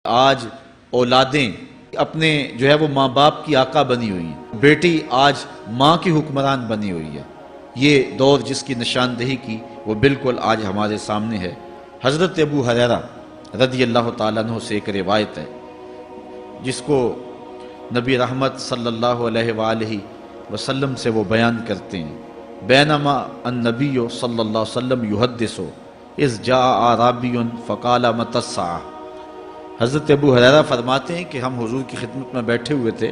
آج اولادیں اپنے جو ہے وہ ماں باپ کی آقا بنی ہوئی ہیں، بیٹی آج ماں کی حکمران بنی ہوئی ہے۔ یہ دور جس کی نشاندہی کی وہ بالکل آج ہمارے سامنے ہے۔ حضرت ابو ہریرہ رضی اللہ تعالیٰ عنہ سے ایک روایت ہے جس کو نبی رحمت صلی اللہ علیہ وآلہ وسلم سے وہ بیان کرتے ہیں، بینما النبی صلی اللہ علیہ وسلم یحدث اذ جاء اعرابی فقال متی الساعہ۔ حضرت ابو ہریرہ فرماتے ہیں کہ ہم حضور کی خدمت میں بیٹھے ہوئے تھے،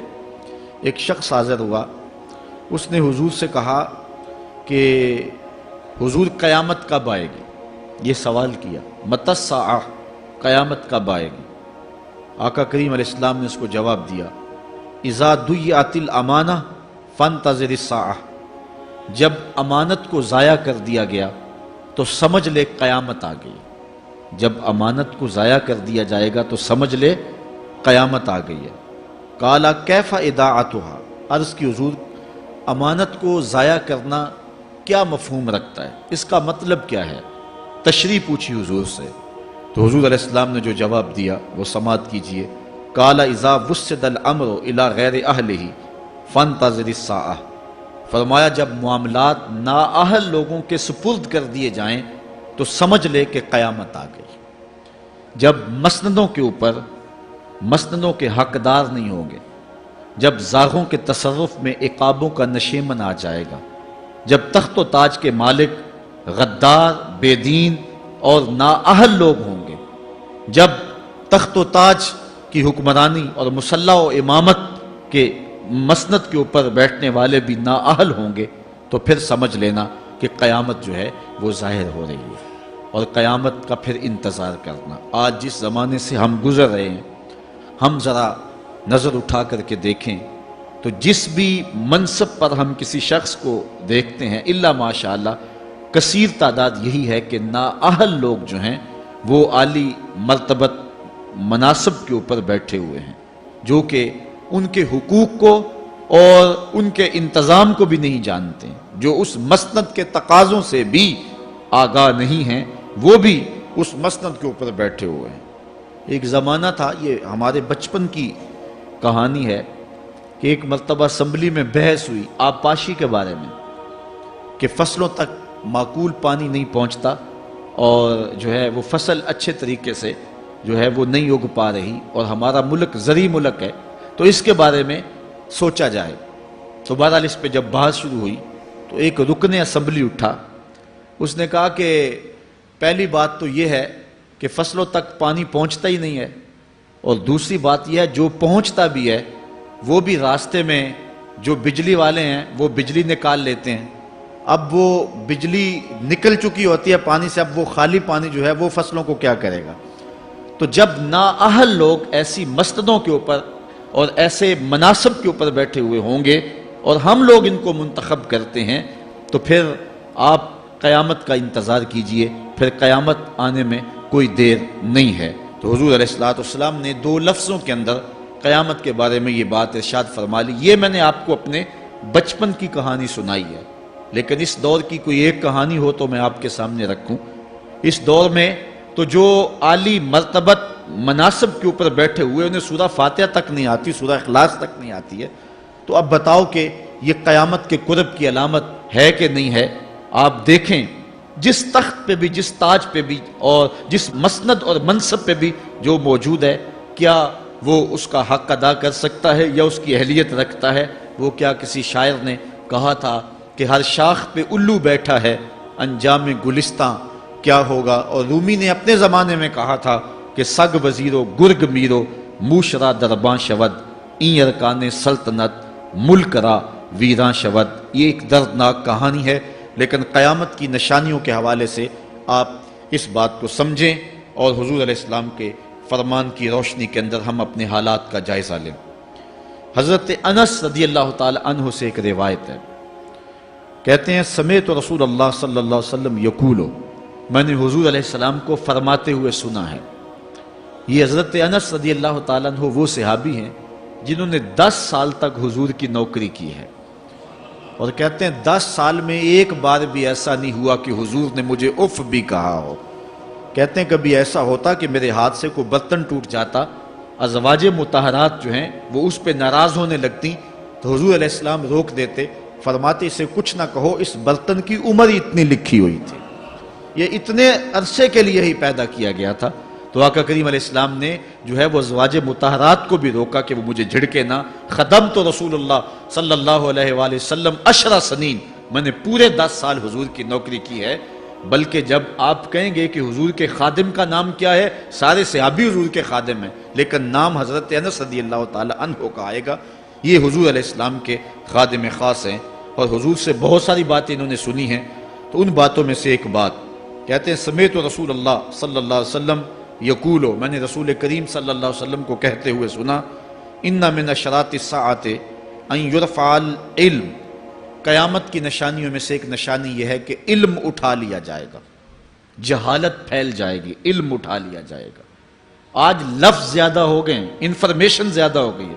ایک شخص حاضر ہوا، اس نے حضور سے کہا کہ حضور قیامت کب آئے گی؟ یہ سوال کیا، متی الساعہ، قیامت کب آئے گی؟ آقا کریم علیہ السلام نے اس کو جواب دیا، اذا ضیعت الامانہ فانتظر الساعہ، جب امانت کو ضائع کر دیا گیا تو سمجھ لے قیامت آ گئی۔ جب امانت کو ضائع کر دیا جائے گا تو سمجھ لے قیامت آ گئی ہے۔ قال کیف اضاعتها، عرض کی حضور امانت کو ضائع کرنا کیا مفہوم رکھتا ہے، اس کا مطلب کیا ہے؟ تشریح پوچھی حضور سے، تو حضور علیہ السلام نے جو جواب دیا وہ سماعت کیجئے۔ قال اذا وسد الامر الى غیر اہلہ فانتظر الساعہ، فرمایا جب معاملات نااہل لوگوں کے سپرد کر دیے جائیں تو سمجھ لے کہ قیامت آ گئی۔ جب مسندوں کے اوپر مسندوں کے حقدار نہیں ہوں گے، جب زاغوں کے تصرف میں عقابوں کا نشیمن آ جائے گا، جب تخت و تاج کے مالک غدار، بے دین اور نااہل لوگ ہوں گے، جب تخت و تاج کی حکمرانی اور مسلح و امامت کے مسند کے اوپر بیٹھنے والے بھی نااہل ہوں گے، تو پھر سمجھ لینا کہ قیامت جو ہے وہ ظاہر ہو رہی ہے، اور قیامت کا پھر انتظار کرنا۔ آج جس زمانے سے ہم گزر رہے ہیں، ہم ذرا نظر اٹھا کر کے دیکھیں تو جس بھی منصب پر ہم کسی شخص کو دیکھتے ہیں، الا ماشاءاللہ کثیر تعداد یہی ہے کہ نااہل لوگ جو ہیں وہ عالی مرتبت مناصب کے اوپر بیٹھے ہوئے ہیں، جو کہ ان کے حقوق کو اور ان کے انتظام کو بھی نہیں جانتے، جو اس مسند کے تقاضوں سے بھی آگاہ نہیں ہیں، وہ بھی اس مسند کے اوپر بیٹھے ہوئے ہیں۔ ایک زمانہ تھا، یہ ہمارے بچپن کی کہانی ہے، کہ ایک مرتبہ اسمبلی میں بحث ہوئی آبپاشی کے بارے میں، کہ فصلوں تک معقول پانی نہیں پہنچتا اور جو ہے وہ فصل اچھے طریقے سے جو ہے وہ نہیں اگ پا رہی، اور ہمارا ملک زرعی ملک ہے، تو اس کے بارے میں سوچا جائے۔ تو بہرحال اس پہ جب بحث شروع ہوئی تو ایک رکن اسمبلی اٹھا، اس نے کہا کہ پہلی بات تو یہ ہے کہ فصلوں تک پانی پہنچتا ہی نہیں ہے، اور دوسری بات یہ ہے جو پہنچتا بھی ہے وہ بھی راستے میں جو بجلی والے ہیں وہ بجلی نکال لیتے ہیں، اب وہ بجلی نکل چکی ہوتی ہے پانی سے، اب وہ خالی پانی جو ہے وہ فصلوں کو کیا کرے گا؟ تو جب نااہل لوگ ایسی مسندوں کے اوپر اور ایسے مناصب کے اوپر بیٹھے ہوئے ہوں گے اور ہم لوگ ان کو منتخب کرتے ہیں، تو پھر آپ قیامت کا انتظار کیجئے، پھر قیامت آنے میں کوئی دیر نہیں ہے۔ تو حضور علیہ السلام نے دو لفظوں کے اندر قیامت کے بارے میں یہ بات ارشاد فرما لی۔ یہ میں نے آپ کو اپنے بچپن کی کہانی سنائی ہے، لیکن اس دور کی کوئی ایک کہانی ہو تو میں آپ کے سامنے رکھوں۔ اس دور میں تو جو عالی مرتبت مناصب کے اوپر بیٹھے ہوئے انہیں سورہ فاتحہ تک نہیں آتی، سورہ اخلاص تک نہیں آتی ہے، تو اب بتاؤ کہ یہ قیامت کے قرب کی علامت ہے کہ نہیں ہے؟ آپ دیکھیں جس تخت پہ بھی، جس تاج پہ بھی، اور جس مسند اور منصب پہ بھی جو موجود ہے، کیا وہ اس کا حق ادا کر سکتا ہے یا اس کی اہلیت رکھتا ہے؟ وہ کیا کسی شاعر نے کہا تھا کہ ہر شاخ پہ الو بیٹھا ہے، انجام گلستاں کیا ہوگا؟ اور رومی نے اپنے زمانے میں کہا تھا کہ سگ وزیرو گرگ میرو موشرا درباں شود، این ارکان سلطنت ملک را ویراں شود۔ یہ ایک دردناک کہانی ہے، لیکن قیامت کی نشانیوں کے حوالے سے آپ اس بات کو سمجھیں اور حضور علیہ السلام کے فرمان کی روشنی کے اندر ہم اپنے حالات کا جائزہ لیں۔ حضرت انس رضی اللہ تعالی عنہ سے ایک روایت ہے، کہتے ہیں سمعت رسول اللہ صلی اللہ علیہ وسلم یقولو، میں نے حضور علیہ السلام کو فرماتے ہوئے سنا ہے۔ یہ حضرت انس رضی اللہ تعالیٰ عنہ وہ صحابی ہیں جنہوں نے 10 سال تک حضور کی نوکری کی ہے، اور کہتے ہیں 10 سال میں ایک بار بھی ایسا نہیں ہوا کہ حضور نے مجھے اف بھی کہا ہو۔ کہتے ہیں کبھی ایسا ہوتا کہ میرے ہاتھ سے کوئی برتن ٹوٹ جاتا ازواج مطہرات جو ہیں وہ اس پہ ناراض ہونے لگتی تو حضور علیہ السلام روک دیتے، فرماتے اسے کچھ نہ کہو، اس برتن کی عمر ہی اتنی لکھی ہوئی تھی، یہ اتنے عرصے کے لیے ہی پیدا کیا گیا تھا۔ تو آقا کریم علیہ السلام نے جو ہے وہ ازواج مطہرات کو بھی روکا کہ وہ مجھے جھڑکے نہ۔ خدم تو رسول اللہ صلی اللہ علیہ وآلہ وسلم 10 سنین، میں نے پورے 10 سال حضور کی نوکری کی ہے۔ بلکہ جب آپ کہیں گے کہ حضور کے خادم کا نام کیا ہے، سارے صحابی حضور کے خادم ہیں، لیکن نام حضرت انس رضی اللہ تعالی عنہ کا آئے گا، یہ حضور علیہ السلام کے خادم خاص ہیں، اور حضور سے بہت ساری باتیں انہوں نے سنی ہیں۔ تو ان باتوں میں سے ایک بات کہتے ہیں، سمیت رسول اللہ صلی اللہ علیہ وسلم یقولو، میں نے رسول کریم صلی اللہ علیہ وسلم کو کہتے ہوئے سنا، ان من اشراط الساعۃ ان یرفع العلم، قیامت کی نشانیوں میں سے ایک نشانی یہ ہے کہ علم اٹھا لیا جائے گا، جہالت پھیل جائے گی، علم اٹھا لیا جائے گا۔ آج لفظ زیادہ ہو گئے، انفارمیشن زیادہ ہو گئی ہے،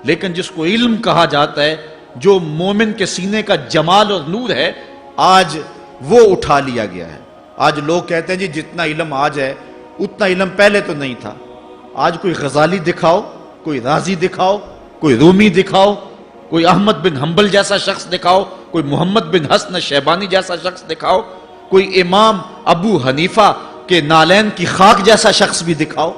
لیکن جس کو علم کہا جاتا ہے، جو مومن کے سینے کا جمال اور نور ہے، آج وہ اٹھا لیا گیا ہے۔ آج لوگ کہتے ہیں جی جتنا علم آج ہے اتنا علم پہلے تو نہیں تھا۔ آج کوئی غزالی دکھاؤ، کوئی رازی دکھاؤ، کوئی رومی دکھاؤ، کوئی احمد بن حنبل جیسا شخص دکھاؤ، کوئی محمد بن حسن شیبانی جیسا شخص دکھاؤ، کوئی امام ابو حنیفہ کے نالین کی خاک جیسا شخص بھی دکھاؤ،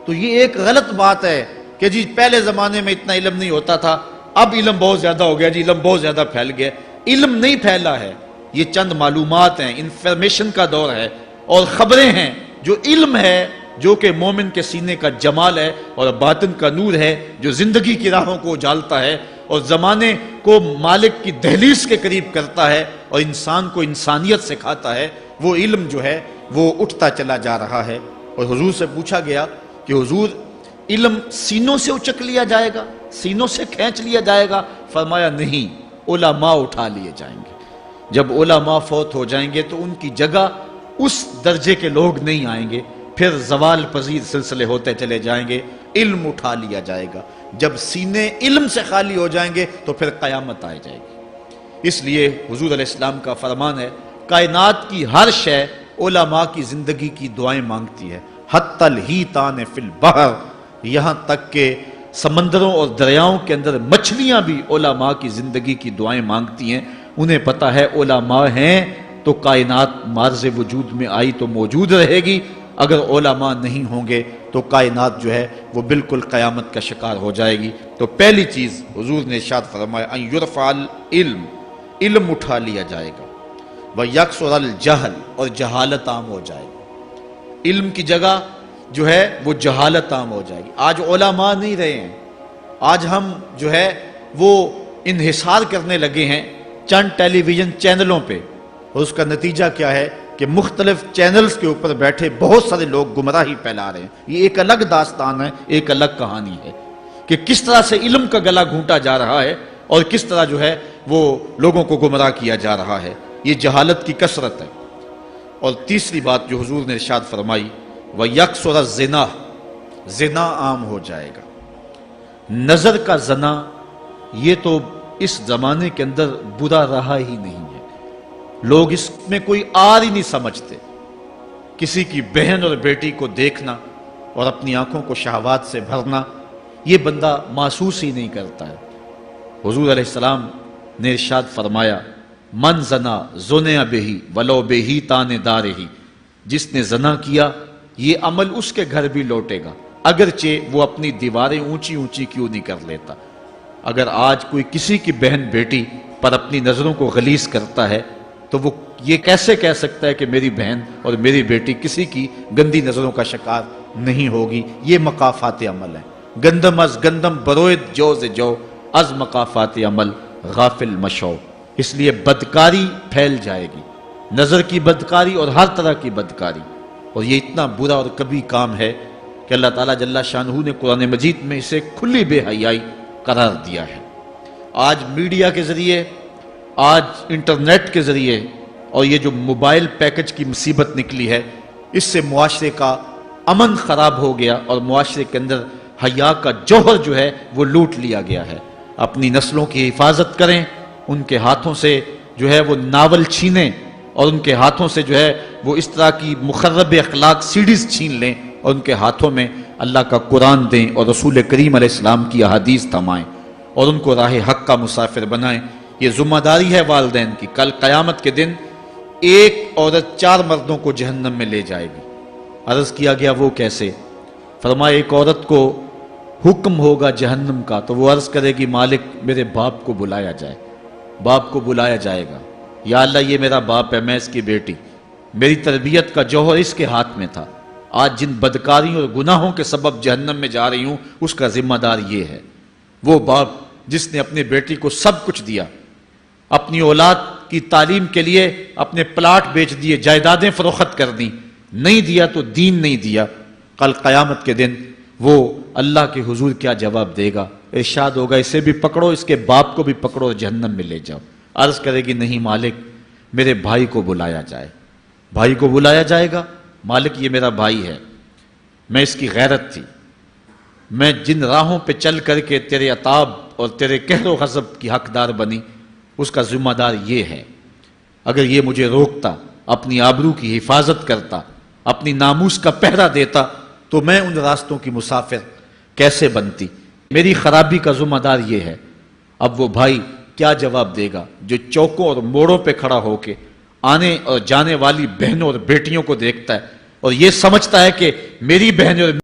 تو یہ ایک غلط بات ہے کہ جی پہلے زمانے میں اتنا علم نہیں ہوتا تھا، اب علم بہت زیادہ ہو گیا، جی علم بہت زیادہ پھیل گیا۔ علم نہیں پھیلا ہے، یہ چند معلومات ہیں، انفارمیشن کا دور ہے، اور خبریں ہیں۔ جو علم ہے، جو کہ مومن کے سینے کا جمال ہے اور باطن کا نور ہے، جو زندگی کی راہوں کو اجالتا ہے اور زمانے کو مالک کی دہلیز کے قریب کرتا ہے اور انسان کو انسانیت سکھاتا ہے، وہ علم جو ہے وہ اٹھتا چلا جا رہا ہے۔ اور حضور سے پوچھا گیا کہ حضور علم سینوں سے اچک لیا جائے گا، سینوں سے کھینچ لیا جائے گا؟ فرمایا نہیں، علماء اٹھا لیے جائیں گے۔ جب علماء فوت ہو جائیں گے تو ان کی جگہ اس درجے کے لوگ نہیں آئیں گے، پھر زوال پذیر سلسلے ہوتے چلے جائیں گے، علم اٹھا لیا جائے گا۔ جب سینے علم سے خالی ہو جائیں گے تو پھر قیامت آ جائے گی۔ اس لیے حضور علیہ السلام کا فرمان ہے، کائنات کی ہر شے علماء کی زندگی کی دعائیں مانگتی ہے، حتی الحیتان فی البحر، یہاں تک کہ سمندروں اور دریاؤں کے اندر مچھلیاں بھی علماء کی زندگی کی دعائیں مانگتی ہیں۔ انہیں پتہ ہے علماء ہیں تو کائنات مارز وجود میں آئی تو موجود رہے گی، اگر علماء نہیں ہوں گے تو کائنات جو ہے وہ بالکل قیامت کا شکار ہو جائے گی۔ تو پہلی چیز حضور نے ارشاد فرمایا، ان یرفع العلم، علم اٹھا لیا جائے گا، ویکثر الجہل، اور جہالت عام ہو جائے گی۔ علم کی جگہ جو ہے وہ جہالت عام ہو جائے گی۔ آج علماء نہیں رہے ہیں، آج ہم جو ہے وہ انحصار کرنے لگے ہیں چند ٹیلی ویژن چینلوں پہ، اور اس کا نتیجہ کیا ہے کہ مختلف چینلز کے اوپر بیٹھے بہت سارے لوگ گمراہی پھیلا رہے ہیں۔ یہ ایک الگ داستان ہے، ایک الگ کہانی ہے کہ کس طرح سے علم کا گلا گھونٹا جا رہا ہے اور کس طرح جو ہے وہ لوگوں کو گمراہ کیا جا رہا ہے۔ یہ جہالت کی کثرت ہے۔ اور تیسری بات جو حضور نے ارشاد فرمائی، وَيَكْثُرَ الزِّنَا، زنا عام ہو جائے گا۔ نظر کا زنا یہ تو اس زمانے کے اندر برا رہا ہی نہیں ہے، لوگ اس میں کوئی آر ہی نہیں سمجھتے۔ کسی کی بہن اور بیٹی کو دیکھنا اور اپنی آنکھوں کو شہوات سے بھرنا، یہ بندہ محسوس ہی نہیں کرتا ہے۔ حضور علیہ السلام نے ارشاد فرمایا، من زنا زنیا بہی ولو بہی تان دارہی، جس نے زنا کیا یہ عمل اس کے گھر بھی لوٹے گا، اگرچہ وہ اپنی دیواریں اونچی اونچی کیوں نہیں کر لیتا۔ اگر آج کوئی کسی کی بہن بیٹی پر اپنی نظروں کو غلیظ کرتا ہے تو وہ یہ کیسے کہہ سکتا ہے کہ میری بہن اور میری بیٹی کسی کی گندی نظروں کا شکار نہیں ہوگی؟ یہ مقافات عمل ہے۔ گندم از گندم بروید جو سے جو، از مقافات عمل غافل مشو۔ اس لیے بدکاری پھیل جائے گی، نظر کی بدکاری اور ہر طرح کی بدکاری، اور یہ اتنا برا اور کبھی کام ہے کہ اللہ تعالیٰ جل شانہ نے قرآن مجید میں اسے کھلی بے حیائی قرار دیا ہے۔ آج میڈیا کے ذریعے، آج انٹرنیٹ کے ذریعے، اور یہ جو موبائل پیکج کی مصیبت نکلی ہے، اس سے معاشرے کا امن خراب ہو گیا اور معاشرے کے اندر حیا کا جوہر جو ہے وہ لوٹ لیا گیا ہے۔ اپنی نسلوں کی حفاظت کریں، ان کے ہاتھوں سے جو ہے وہ ناول چھینیں، اور ان کے ہاتھوں سے جو ہے وہ اس طرح کی مخرب اخلاق سیڈیز چھین لیں، اور ان کے ہاتھوں میں اللہ کا قرآن دیں اور رسول کریم علیہ السلام کی احادیث تھمائیں اور ان کو راہ حق کا مسافر بنائیں۔ یہ ذمہ داری ہے والدین کی۔ کل قیامت کے دن ایک عورت 4 مردوں کو جہنم میں لے جائے گی۔ عرض کیا گیا وہ کیسے؟ فرمایا ایک عورت کو حکم ہوگا جہنم کا تو وہ عرض کرے گی مالک میرے باپ کو بلایا جائے۔ باپ کو بلایا جائے گا، یا اللہ یہ میرا باپ ہے، میں اس کی بیٹی، میری تربیت کا جوہر اس کے ہاتھ میں تھا، آج جن بدکاریوں اور گناہوں کے سبب جہنم میں جا رہی ہوں اس کا ذمہ دار یہ ہے۔ وہ باپ جس نے اپنے بیٹی کو سب کچھ دیا، اپنی اولاد کی تعلیم کے لیے اپنے پلاٹ بیچ دیے، جائیدادیں فروخت کر دیں، نہیں دیا تو دین نہیں دیا، کل قیامت کے دن وہ اللہ کے حضور کیا جواب دے گا؟ ارشاد ہوگا اسے بھی پکڑو، اس کے باپ کو بھی پکڑو اور جہنم میں لے جاؤ۔ عرض کرے گی نہیں مالک میرے بھائی کو بلایا جائے۔ بھائی کو بلایا جائے گا، مالک یہ میرا بھائی ہے، میں اس کی غیرت تھی، میں جن راہوں پہ چل کر کے تیرے عتاب اور تیرے قہر و غضب کی حقدار بنی اس کا ذمہ دار یہ ہے۔ اگر یہ مجھے روکتا، اپنی آبرو کی حفاظت کرتا، اپنی ناموس کا پہرا دیتا تو میں ان راستوں کی مسافر کیسے بنتی؟ میری خرابی کا ذمہ دار یہ ہے۔ اب وہ بھائی کیا جواب دے گا جو چوکوں اور موڑوں پہ کھڑا ہو کے آنے اور جانے والی بہنوں اور بیٹیوں کو دیکھتا ہے اور یہ سمجھتا ہے کہ میری بہنیں اور